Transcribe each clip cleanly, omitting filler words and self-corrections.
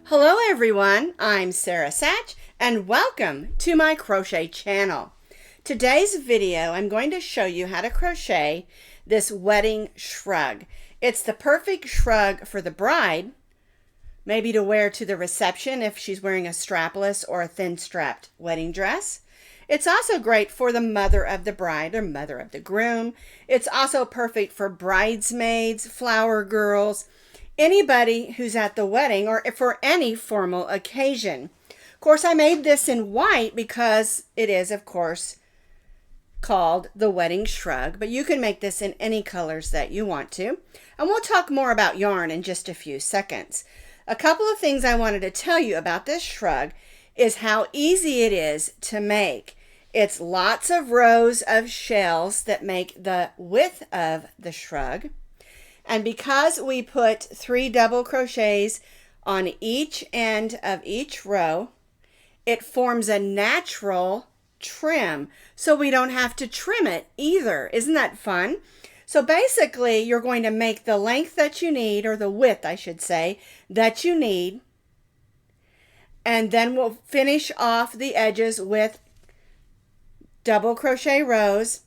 Hello everyone, I'm Sach and welcome to my crochet channel. Today's video I'm going to show you how to crochet this wedding shrug. It's the perfect shrug for the bride, maybe to wear to the reception if she's wearing a strapless or a thin strapped wedding dress. It's also great for the mother of the bride or mother of the groom. It's also perfect for bridesmaids, flower girls, anybody who's at the wedding or for any formal occasion. Of course, I made this in white because it is, of course, called the Wedding Shrug, but you can make this in any colors that you want to. And we'll talk more about yarn in just a few seconds. A couple of things I wanted to tell you about this shrug is how easy it is to make. It's lots of rows of shells that make the width of the shrug. And because we put 3 double crochets on each end of each row, it forms a natural trim, so we don't have to trim it either. Isn't that fun? So basically, you're going to make the length that you need, or the width, I should say, that you need. And then we'll finish off the edges with double crochet rows.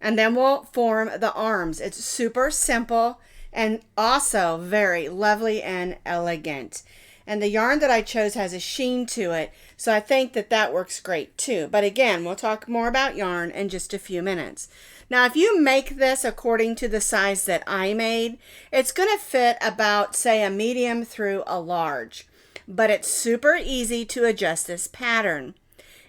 And then we'll form the arms. It's super simple and also very lovely and elegant. And the yarn that I chose has a sheen to it, so I think that that works great too. But again, we'll talk more about yarn in just a few minutes. Now, if you make this according to the size that I made, it's going to fit about, say, a medium through a large. But it's super easy to adjust this pattern.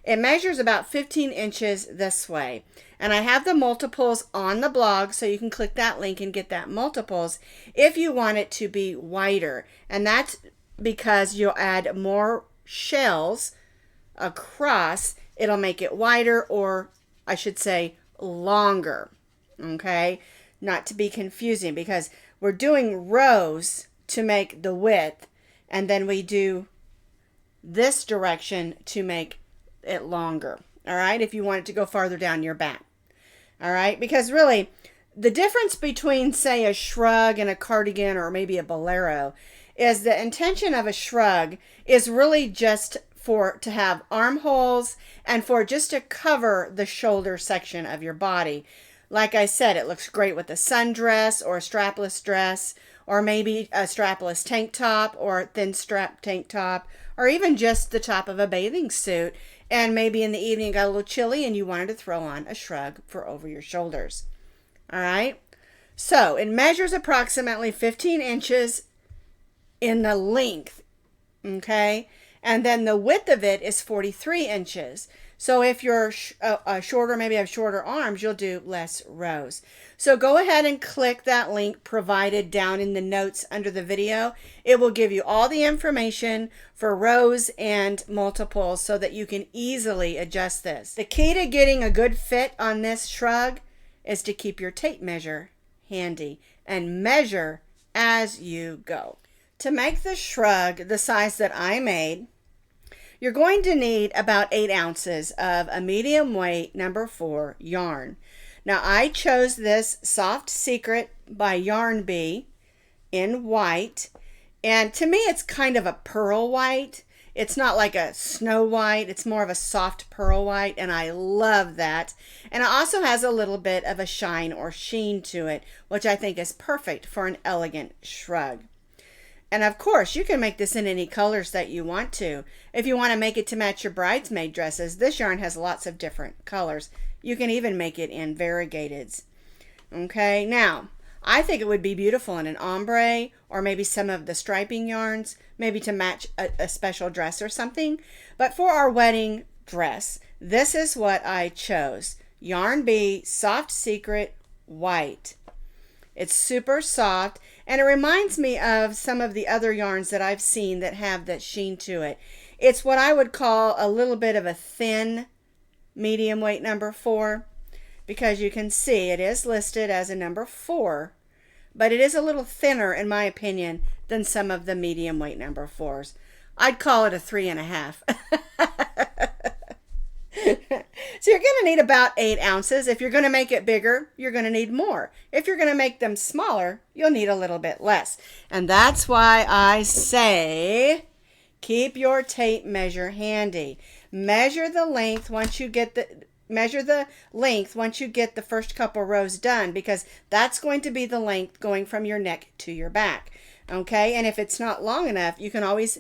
It measures about 15 inches this way. And I have the multiples on the blog, so you can click that link and get that multiples if you want it to be wider. And that's because you'll add more shells across. It'll make it wider, or I should say longer. Okay? Not to be confusing, because we're doing rows to make the width, and then we do this direction to make it longer. All right, if you want it to go farther down your back. All right, because really the difference between, say, a shrug and a cardigan or maybe a bolero is the intention of a shrug is really just to have armholes and for just to cover the shoulder section of your body. Like I said, it looks great with a sundress or a strapless dress, or maybe a strapless tank top or a thin strap tank top, or even just the top of a bathing suit. And maybe in the evening it got a little chilly and you wanted to throw on a shrug for over your shoulders. All right. So it measures approximately 15 inches in the length. Okay. And then the width of it is 43 inches. So if you're shorter, maybe have shorter arms, you'll do less rows. So go ahead and click that link provided down in the notes under the video. It will give you all the information for rows and multiples so that you can easily adjust this. The key to getting a good fit on this shrug is to keep your tape measure handy and measure as you go. To make the shrug the size that I made, you're going to need about 8 ounces of a medium weight number 4 yarn. Now I chose this Soft Secret by Yarn Bee in white, and to me it's kind of a pearl white. It's not like a snow white, it's more of a soft pearl white, and I love that. And it also has a little bit of a shine or sheen to it, which I think is perfect for an elegant shrug. And of course, you can make this in any colors that you want to. If you want to make it to match your bridesmaid dresses, this yarn has lots of different colors. You can even make it in variegateds. Okay, now, I think it would be beautiful in an ombre or maybe some of the striping yarns, maybe to match a special dress or something. But for our wedding dress, this is what I chose. Yarn Bee Soft Secret White. It's super soft, and it reminds me of some of the other yarns that I've seen that have that sheen to it. It's what I would call a little bit of a thin medium weight number 4, because you can see it is listed as a number 4, but it is a little thinner, in my opinion, than some of the medium weight number 4s. I'd call it a 3.5. So you're going to need about 8 ounces. If you're going to make it bigger, you're going to need more. If you're going to make them smaller, you'll need a little bit less. And that's why I say keep your tape measure handy. Measure the length once you get the first couple rows done, because that's going to be the length going from your neck to your back. Okay? And if it's not long enough, you can always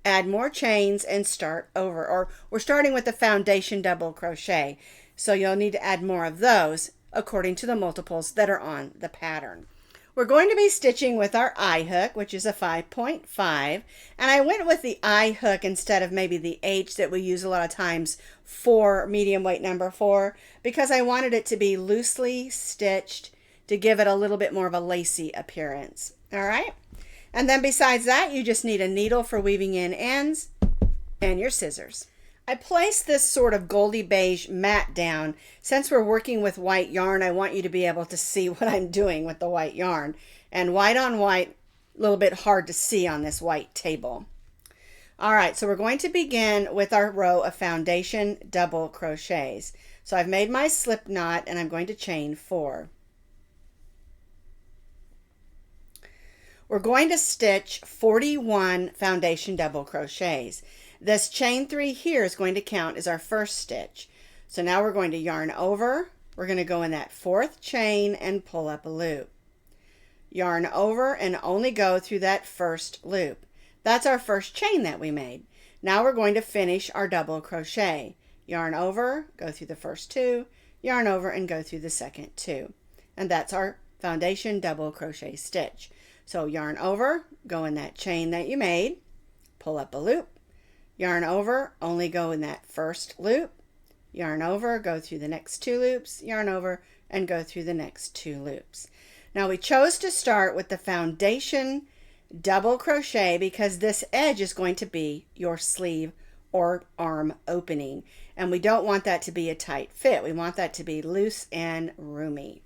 add more chains and start over. Or we're starting with the foundation double crochet, so you'll need to add more of those according to the multiples that are on the pattern. We're going to be stitching with our eye hook, which is a 5.5, and I went with the eye hook instead of maybe the H that we use a lot of times for medium weight number 4, because I wanted it to be loosely stitched to give it a little bit more of a lacy appearance. All right. And then besides that, you just need a needle for weaving in ends and your scissors. I placed this sort of goldy beige mat down. Since we're working with white yarn, I want you to be able to see what I'm doing with the white yarn. And white on white, a little bit hard to see on this white table. All right, so we're going to begin with our row of foundation double crochets. So I've made my slip knot and I'm going to chain 4. We're going to stitch 41 foundation double crochets. This chain 3 here is going to count as our first stitch. So now we're going to yarn over. We're going to go in that 4th chain and pull up a loop. Yarn over and only go through that first loop. That's our first chain that we made. Now we're going to finish our double crochet. Yarn over, go through the first 2, yarn over and go through the second 2. And that's our foundation double crochet stitch. So yarn over, go in that chain that you made, pull up a loop, yarn over, only go in that first loop, yarn over, go through the next 2 loops, yarn over, and go through the next 2 loops. Now we chose to start with the foundation double crochet because this edge is going to be your sleeve or arm opening. And we don't want that to be a tight fit. We want that to be loose and roomy.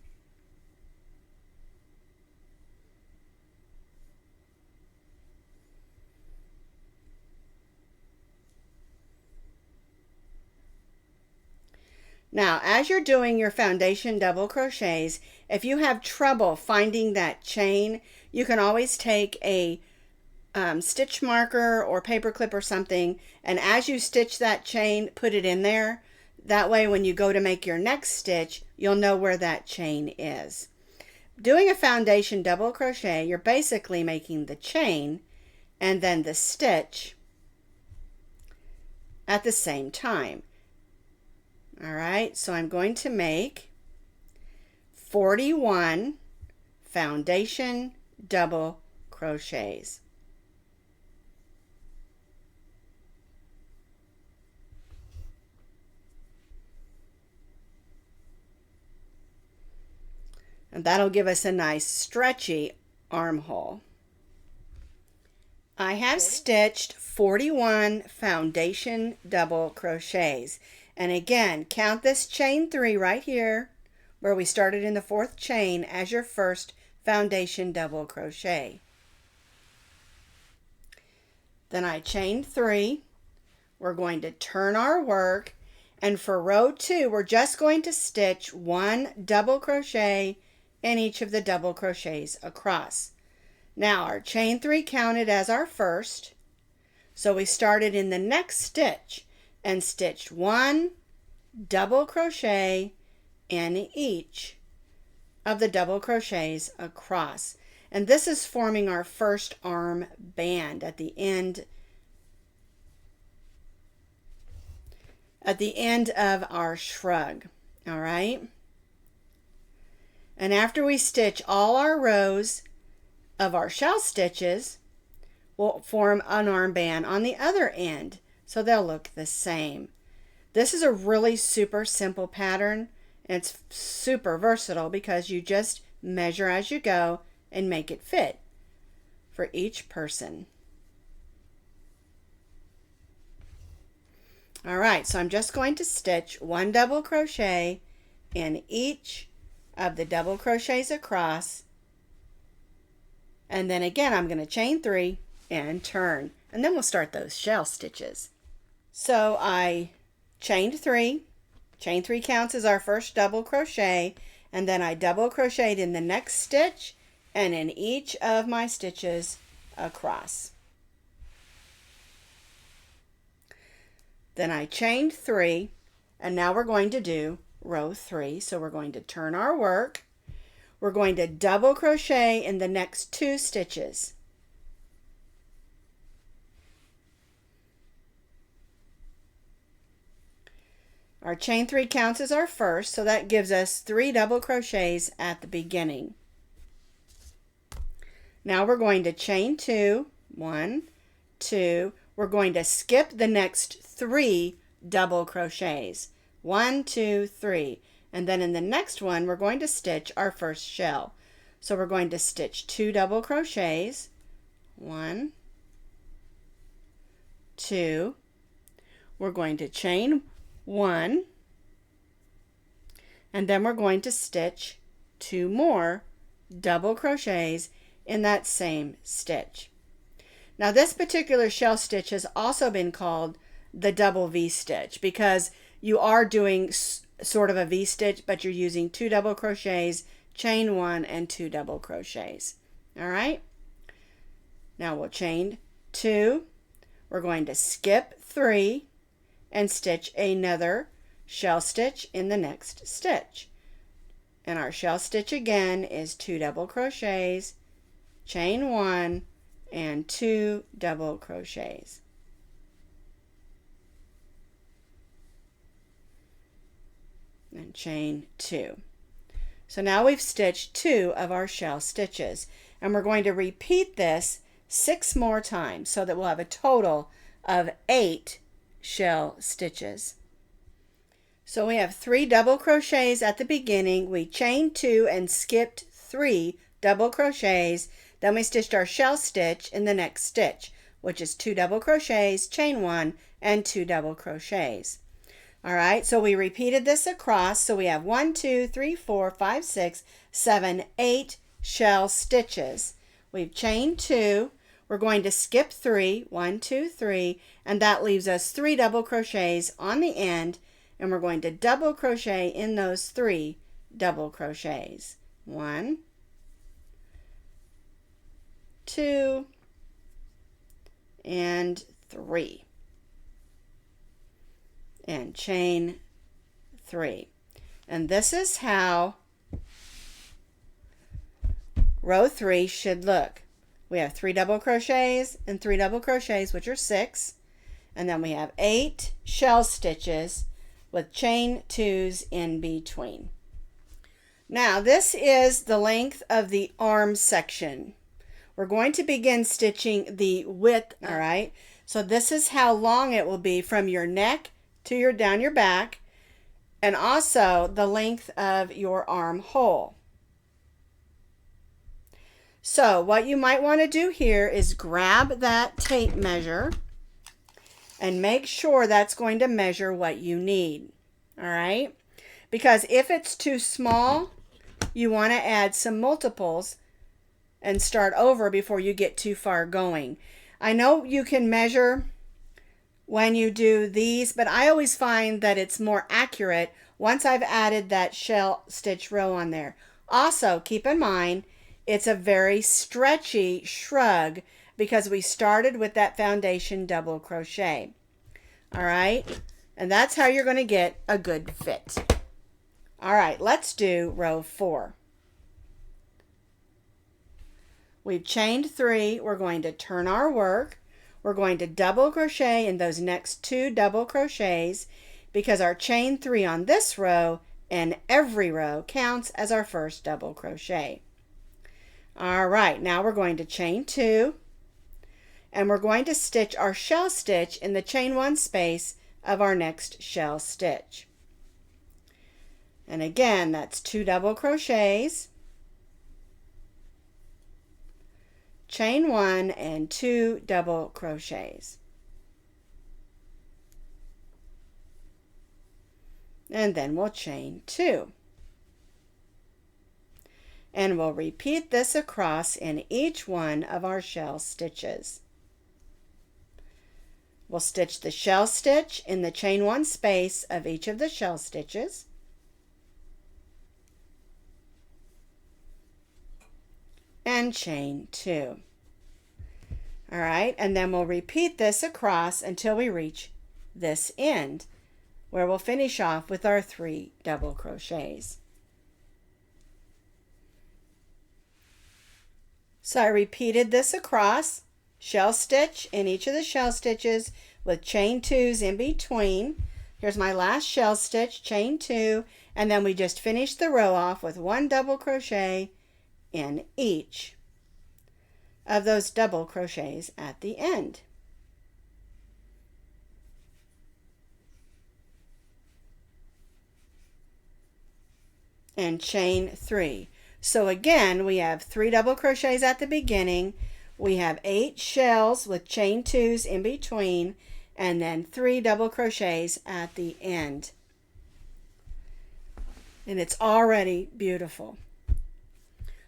Now, as you're doing your foundation double crochets, if you have trouble finding that chain, you can always take a stitch marker or paper clip or something, and as you stitch that chain, put it in there. That way, when you go to make your next stitch, you'll know where that chain is. Doing a foundation double crochet, you're basically making the chain and then the stitch at the same time. All right, so I'm going to make 41 foundation double crochets. And that'll give us a nice stretchy armhole. I have stitched 41 foundation double crochets. And again, count this chain 3 right here, where we started in the 4th chain, as your first foundation double crochet. Then I chained 3. We're going to turn our work, and for row 2, we're just going to stitch 1 double crochet in each of the double crochets across. Now our chain 3 counted as our first, so we started in the next stitch and stitched 1 double crochet in each of the double crochets across. And this is forming our first arm band at the end of our shrug. All right. And after we stitch all our rows of our shell stitches, we'll form an armband on the other end, so they'll look the same. This is a really super simple pattern, and it's super versatile because you just measure as you go and make it fit for each person. All right, so I'm just going to stitch 1 double crochet in each of the double crochets across, and then again I'm going to chain 3 and turn, and then we'll start those shell stitches. So I chained 3, Chain 3 counts as our first double crochet, and then I double crocheted in the next stitch and in each of my stitches across. Then I chained 3, and now we're going to do row 3. So we're going to turn our work. We're going to double crochet in the next 2 stitches. Our chain 3 counts as our first, so that gives us 3 double crochets at the beginning. Now we're going to chain 2, 1, 2. We're going to skip the next 3 double crochets, 1, 2, 3. And then in the next one, we're going to stitch our first shell. So we're going to stitch 2 double crochets, 1, 2. We're going to chain 1, and then we're going to stitch 2 more double crochets in that same stitch. Now this particular shell stitch has also been called the double V stitch because you are doing sort of a V stitch, but you're using 2 double crochets, chain 1, and 2 double crochets. All right, now we'll chain 2. We're going to skip 3 and stitch another shell stitch in the next stitch. And our shell stitch again is 2 double crochets, chain 1, and 2 double crochets. And chain 2. So now we've stitched 2 of our shell stitches, and we're going to repeat this 6 more times so that we'll have a total of 8 shell stitches. So we have 3 double crochets at the beginning. We chained 2 and skipped 3 double crochets. Then we stitched our shell stitch in the next stitch, which is 2 double crochets, chain 1, and 2 double crochets. All right, so we repeated this across. So we have 1, 2, 3, 4, 5, 6, 7, 8 shell stitches. We've chained 2. We're going to skip 3, 1, 2, 3, and that leaves us 3 double crochets on the end, and we're going to double crochet in those 3 double crochets. 1, 2, and 3. And chain 3. And this is how row 3 should look. We have 3 double crochets and 3 double crochets, which are 6. And then we have 8 shell stitches with chain 2s in between. Now this is the length of the arm section. We're going to begin stitching the width, all right? So this is how long it will be from your neck to down your back, and also the length of your armhole. So what you might want to do here is grab that tape measure and make sure that's going to measure what you need. All right? Because if it's too small, you want to add some multiples and start over before you get too far going. I know you can measure when you do these, but I always find that it's more accurate once I've added that shell stitch row on there. Also, keep in mind, it's a very stretchy shrug because we started with that foundation double crochet. All right, and that's how you're going to get a good fit. All right, let's do row 4. We've chained 3. We're going to turn our work. We're going to double crochet in those next 2 double crochets because our chain 3 on this row and every row counts as our first double crochet. All right, now we're going to chain 2, and we're going to stitch our shell stitch in the chain 1 space of our next shell stitch. And again, that's 2 double crochets, chain 1, and 2 double crochets. And then we'll chain 2. And we'll repeat this across in each one of our shell stitches. We'll stitch the shell stitch in the chain 1 space of each of the shell stitches. And chain 2. All right, and then we'll repeat this across until we reach this end, where we'll finish off with our 3 double crochets. So I repeated this across, shell stitch in each of the shell stitches with chain 2s in between. Here's my last shell stitch, chain 2, and then we just finished the row off with 1 double crochet in each of those double crochets at the end. And chain 3. So again, we have 3 double crochets at the beginning, we have 8 shells with chain 2s in between, and then 3 double crochets at the end. And it's already beautiful.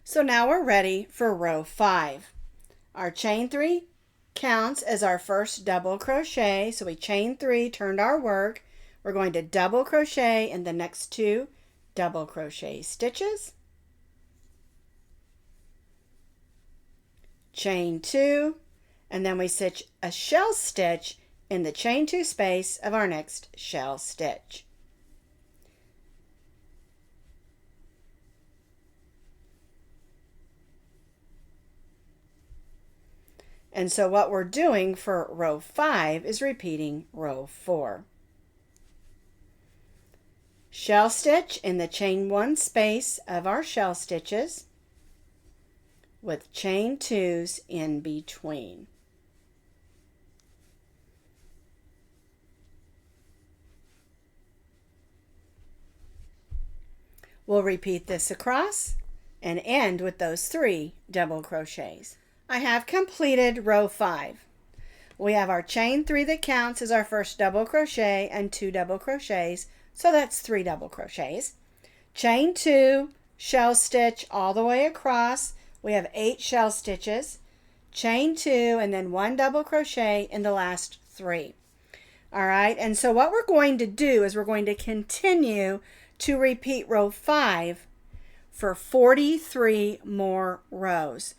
So now we're ready for row 5. Our chain 3 counts as our first double crochet. So we chain 3, turned our work. We're going to double crochet in the next 2 double crochet stitches. Chain 2, and then we stitch a shell stitch in the chain 2 space of our next shell stitch. And so what we're doing for row 5 is repeating row 4. Shell stitch in the chain 1 space of our shell stitches with chain 2s in between. We'll repeat this across and end with those 3 double crochets. I have completed row 5. We have our chain 3 that counts as our first double crochet and 2 double crochets, so that's 3 double crochets. Chain 2, shell stitch all the way across. We have 8 shell stitches. Chain 2 and then 1 double crochet in the last 3. All right, and so what we're going to do is we're going to continue to repeat row 5 for 43 more rows,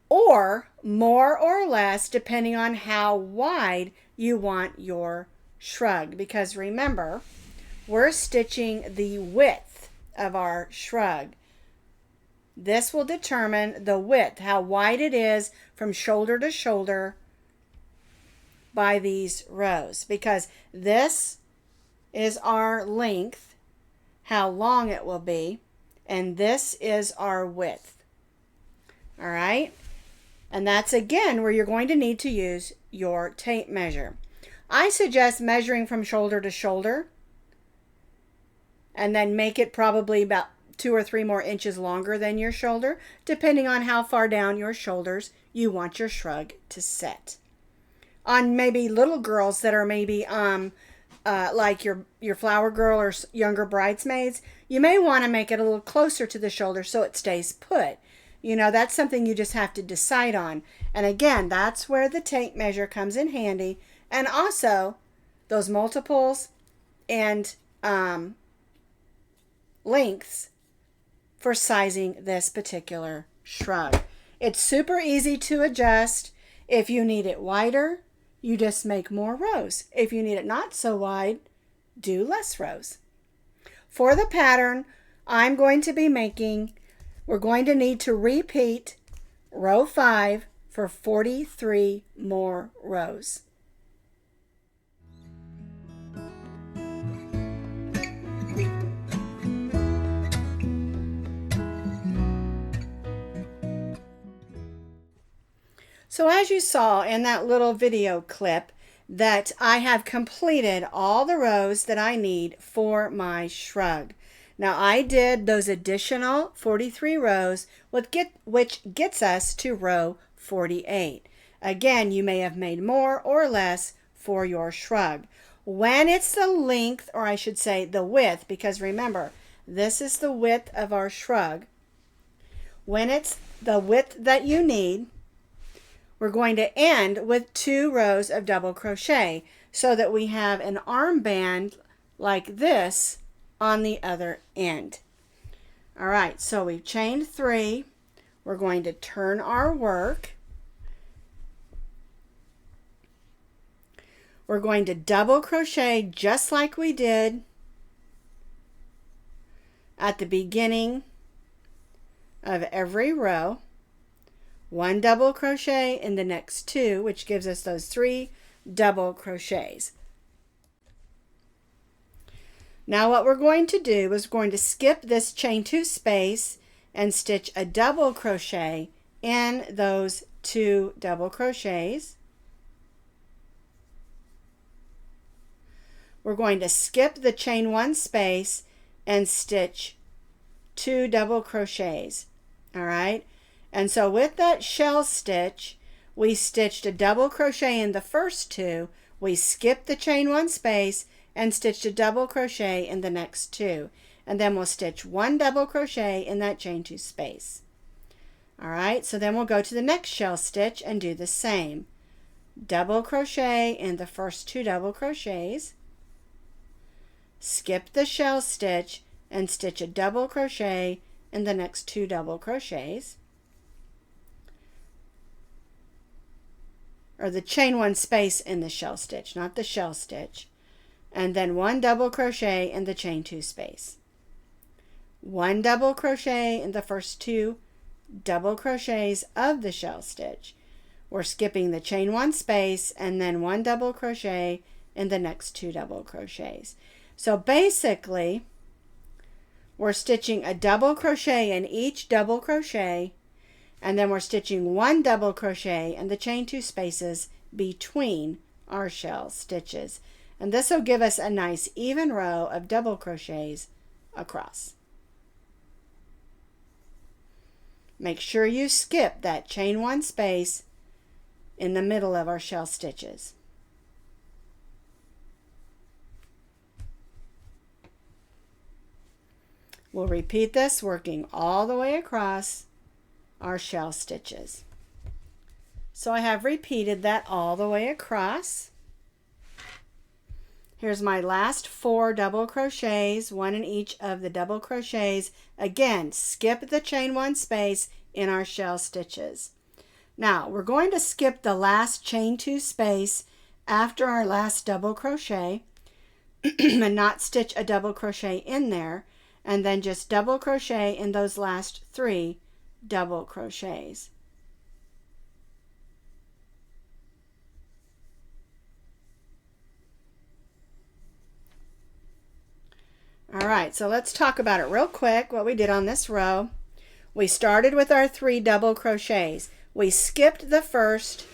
or more or less depending on how wide you want your shrug, because remember, we're stitching the width of our shrug. This will determine the width, how wide it is from shoulder to shoulder by these rows, because this is our length, how long it will be, and this is our width. All right, and that's again where you're going to need to use your tape measure. I suggest measuring from shoulder to shoulder and then make it probably about 2 or 3 more inches longer than your shoulder, depending on how far down your shoulders you want your shrug to sit. On maybe little girls that are maybe like your flower girl or younger bridesmaids, you may want to make it a little closer to the shoulder so it stays put. You know, that's something you just have to decide on. And again, that's where the tape measure comes in handy, and also those multiples and lengths for sizing this particular shrug. It's super easy to adjust. If you need it wider, you just make more rows. If you need it not so wide, do less rows. For the pattern, I'm going to be making, we're going to need to repeat row 5 for 43 more rows. So as you saw in that little video clip, that I have completed all the rows that I need for my shrug. Now I did those additional 43 rows, which gets us to row 48. Again, you may have made more or less for your shrug. When it's the length, or I should say the width, because remember, this is the width of our shrug. When it's the width that you need, we're going to end with 2 rows of double crochet so that we have an armband like this on the other end. All right, so we've chained 3. We're going to turn our work. We're going to double crochet just like we did at the beginning of every row. 1 double crochet in the next 2, which gives us those 3 double crochets. Now what we're going to do is we're going to skip this chain 2 space and stitch a double crochet in those 2 double crochets. We're going to skip the chain 1 space and stitch 2 double crochets. All right, and so with that shell stitch, we stitched a double crochet in the first 2, we skipped the chain 1 space and stitched a double crochet in the next 2, and then we'll stitch 1 double crochet in that chain 2 space. All right, so then we'll go to the next shell stitch and do the same. Double crochet in the first 2 double crochets, skip the shell stitch and stitch a double crochet in the next 2 double crochets, or the chain 1 space in the shell stitch, not the shell stitch, and then 1 double crochet in the chain 2 space. 1 double crochet in the first 2 double crochets of the shell stitch. We're skipping the chain 1 space and then 1 double crochet in the next 2 double crochets. So basically, we're stitching a double crochet in each double crochet, and then we're stitching 1 double crochet in the chain 2 spaces between our shell stitches. And this will give us a nice even row of double crochets across. Make sure you skip that chain 1 space in the middle of our shell stitches. We'll repeat this, working all the way across our shell stitches. So I have repeated that all the way across. Here's my last 4 double crochets, 1 in each of the double crochets. Again, skip the chain 1 space in our shell stitches. Now, we're going to skip the last chain 2 space after our last double crochet and not stitch a double crochet in there, and then just double crochet in those last 3 double crochets. All right, so let's talk about it real quick, what we did on this row. We started with our 3 double crochets. We skipped the first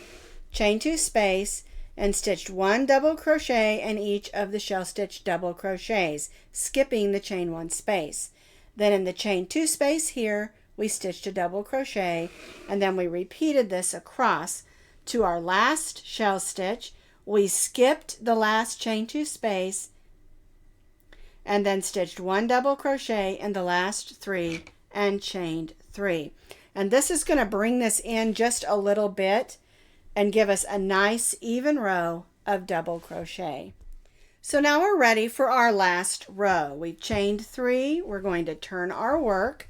chain 2 space and stitched 1 double crochet in each of the shell stitch double crochets, skipping the chain 1 space. Then in the chain 2 space here, we stitched a double crochet, and then we repeated this across to our last shell stitch. We skipped the last chain 2 space and then stitched 1 double crochet in the last 3 and chained 3. And this is going to bring this in just a little bit and give us a nice even row of double crochet. So now we're ready for our last row. We've chained 3. We're going to turn our work,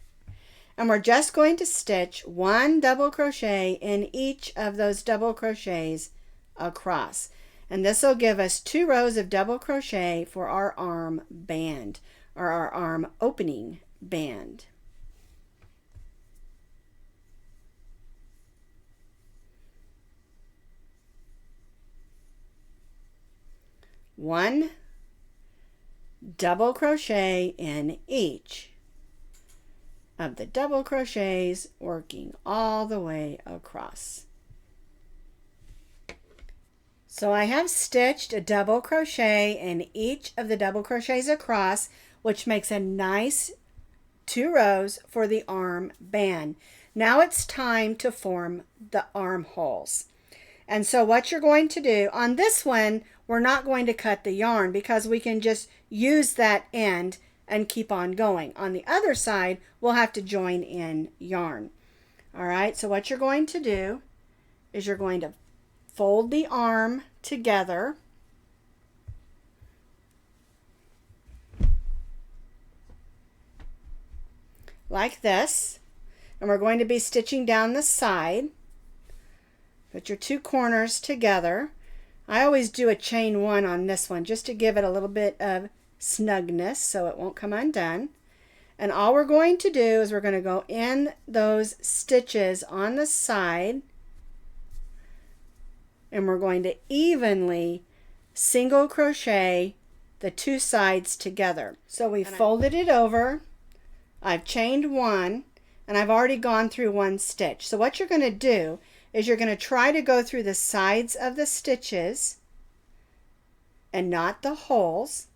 and we're just going to stitch 1 double crochet in each of those double crochets across. And this will give us 2 rows of double crochet for our arm band, or our arm opening band. One double crochet in each of the double crochets, working all the way across. So I have stitched a double crochet in each of the double crochets across, which makes a nice 2 rows for the arm band. Now it's time to form the armholes. And so what you're going to do on this one, we're not going to cut the yarn because we can just use that end and keep on going. On the other side, we'll have to join in yarn. All right, so what you're going to do is you're going to fold the arm together. Like this. And we're going to be stitching down the side. Put your two corners together. I always do a chain one on this one just to give it a little bit of snugness so it won't come undone. And all we're going to do is we're going to go in those stitches on the side, and we're going to evenly single crochet the two sides together. So we folded it over, I've chained one, and I've already gone through one stitch. So what you're going to do is you're going to try to go through the sides of the stitches and not the holes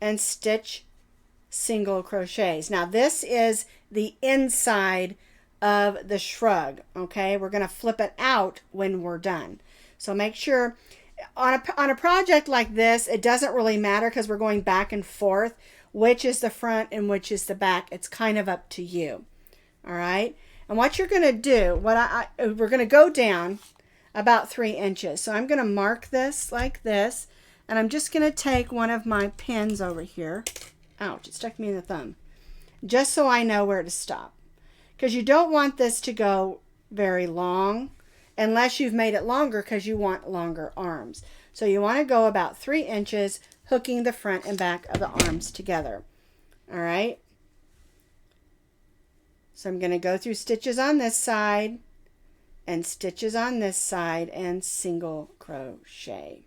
and stitch single crochets. Now this is the inside of the shrug, okay? We're going to flip it out when we're done. So make sure on a project like this, it doesn't really matter because we're going back and forth which is the front and which is the back. It's kind of up to you. All right? And what you're going to do, we're going to go down about 3 inches. So I'm going to mark this like this, and I'm just going to take one of my pins over here. Ouch, it stuck me in the thumb. Just so I know where to stop. Because you don't want this to go very long unless you've made it longer because you want longer arms. So you want to go about 3 inches, hooking the front and back of the arms together. All right? So I'm going to go through stitches on this side and stitches on this side and single crochet.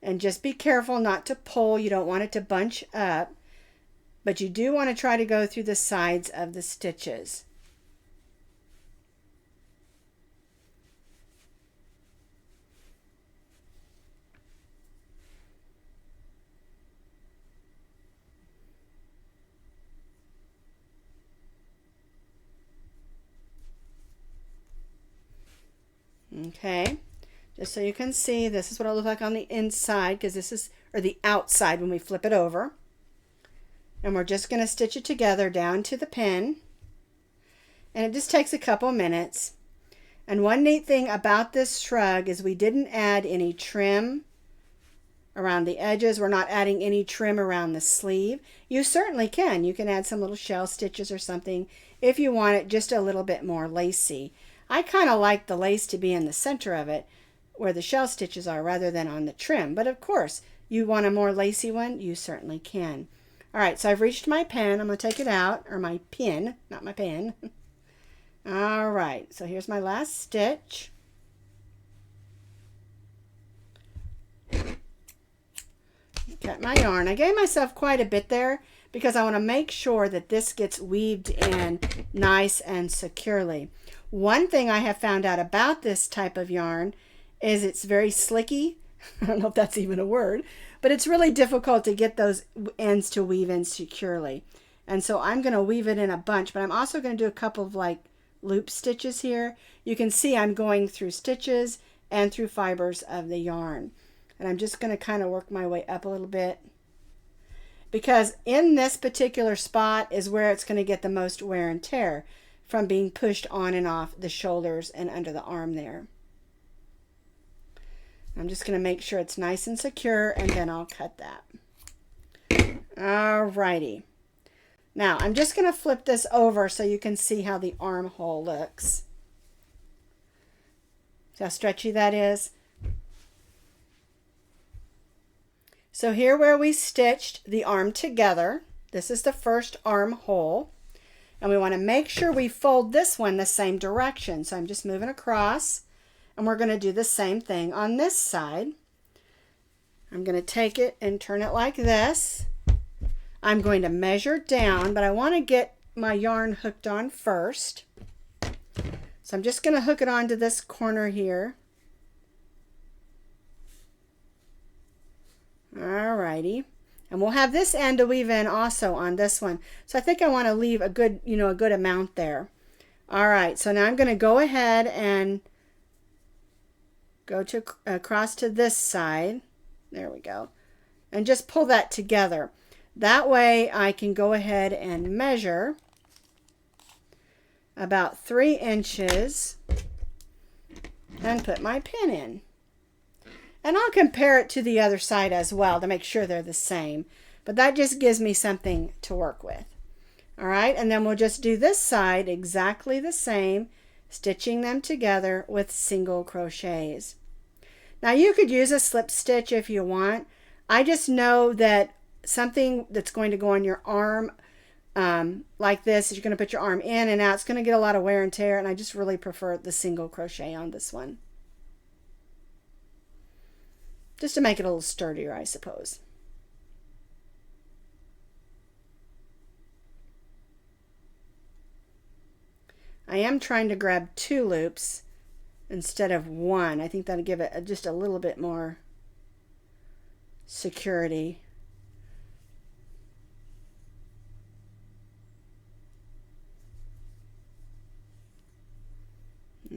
And just be careful not to pull. You don't want it to bunch up, but you do want to try to go through the sides of the stitches. Okay, just so you can see, this is what it'll look like on the inside, because this is, or the outside when we flip it over. And we're just going to stitch it together down to the pin. And it just takes a couple minutes. And one neat thing about this shrug is we didn't add any trim around the edges. We're not adding any trim around the sleeve. You certainly can. You can add some little shell stitches or something if you want it just a little bit more lacy. I kind of like the lace to be in the center of it where the shell stitches are rather than on the trim. But of course, you want a more lacy one, you certainly can. All right, so I've reached my pen. I'm going to take it out, or my pin, not my pen. All right, so here's my last stitch. Cut my yarn. I gave myself quite a bit there because I want to make sure that this gets weaved in nice and securely. One thing I have found out about this type of yarn is it's very slicky. I don't know if that's even a word, but it's really difficult to get those ends to weave in securely. And so I'm going to weave it in a bunch, but I'm also going to do a couple of like loop stitches here. You can see I'm going through stitches and through fibers of the yarn. And I'm just going to kind of work my way up a little bit, because in this particular spot is where it's going to get the most wear and tear from being pushed on and off the shoulders and under the arm there. I'm just going to make sure it's nice and secure, and then I'll cut that. Alrighty. Now I'm just going to flip this over so you can see how the armhole looks. See how stretchy that is? So here where we stitched the arm together, this is the first armhole. And we want to make sure we fold this one the same direction. So I'm just moving across, and we're going to do the same thing on this side. I'm going to take it and turn it like this. I'm going to measure down, but I want to get my yarn hooked on first. So I'm just going to hook it onto this corner here. Alrighty. And we'll have this end to weave in also on this one. So I think I want to leave a good, a good amount there. All right, so now I'm going to go ahead and go to across to this side. There we go. And just pull that together. That way I can go ahead and measure. about 3 inches and put my pin in. And I'll compare it to the other side as well to make sure they're the same. But that just gives me something to work with. All right, and then we'll just do this side exactly the same, stitching them together with single crochets. Now you could use a slip stitch if you want. I just know that something that's going to go on your arm like this, you're going to put your arm in and out, it's going to get a lot of wear and tear, and I just really prefer the single crochet on this one. Just to make it a little sturdier, I suppose. I am trying to grab 2 loops instead of 1. I think that'll give it just a little bit more security.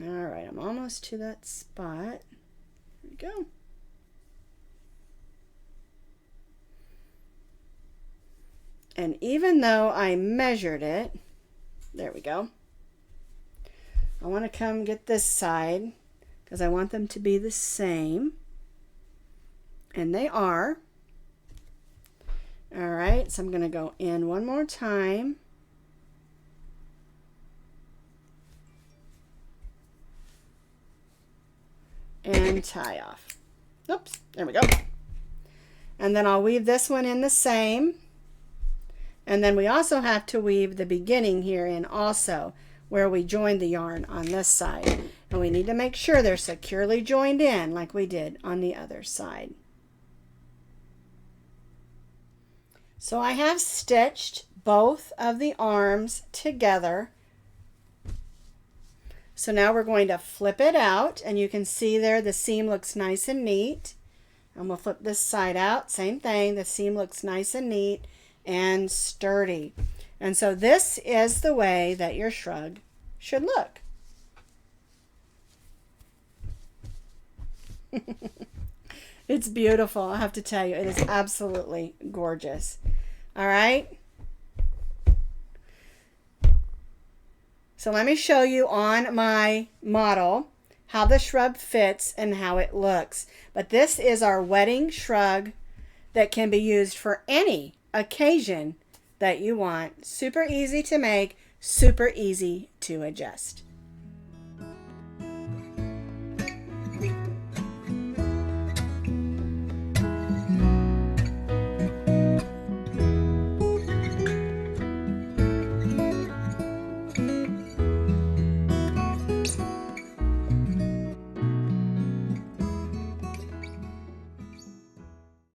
All right, I'm almost to that spot. There we go. And even though I measured it, there we go. I want to come get this side because I want them to be the same. And they are. All right, so I'm going to go in one more time. And tie off. Oops, there we go. And then I'll weave this one in the same. And then we also have to weave the beginning here in also, where we joined the yarn on this side. And we need to make sure they're securely joined in like we did on the other side. So I have stitched both of the arms together. So now we're going to flip it out, and you can see there the seam looks nice and neat. And we'll flip this side out, same thing, the seam looks nice and neat and sturdy. And so this is the way that your shrug should look. It's beautiful, I have to tell you. It is absolutely gorgeous. All right. So let me show you on my model how the shrug fits and how it looks. But this is our wedding shrug that can be used for any occasion that you want. Super easy to make, super easy to adjust.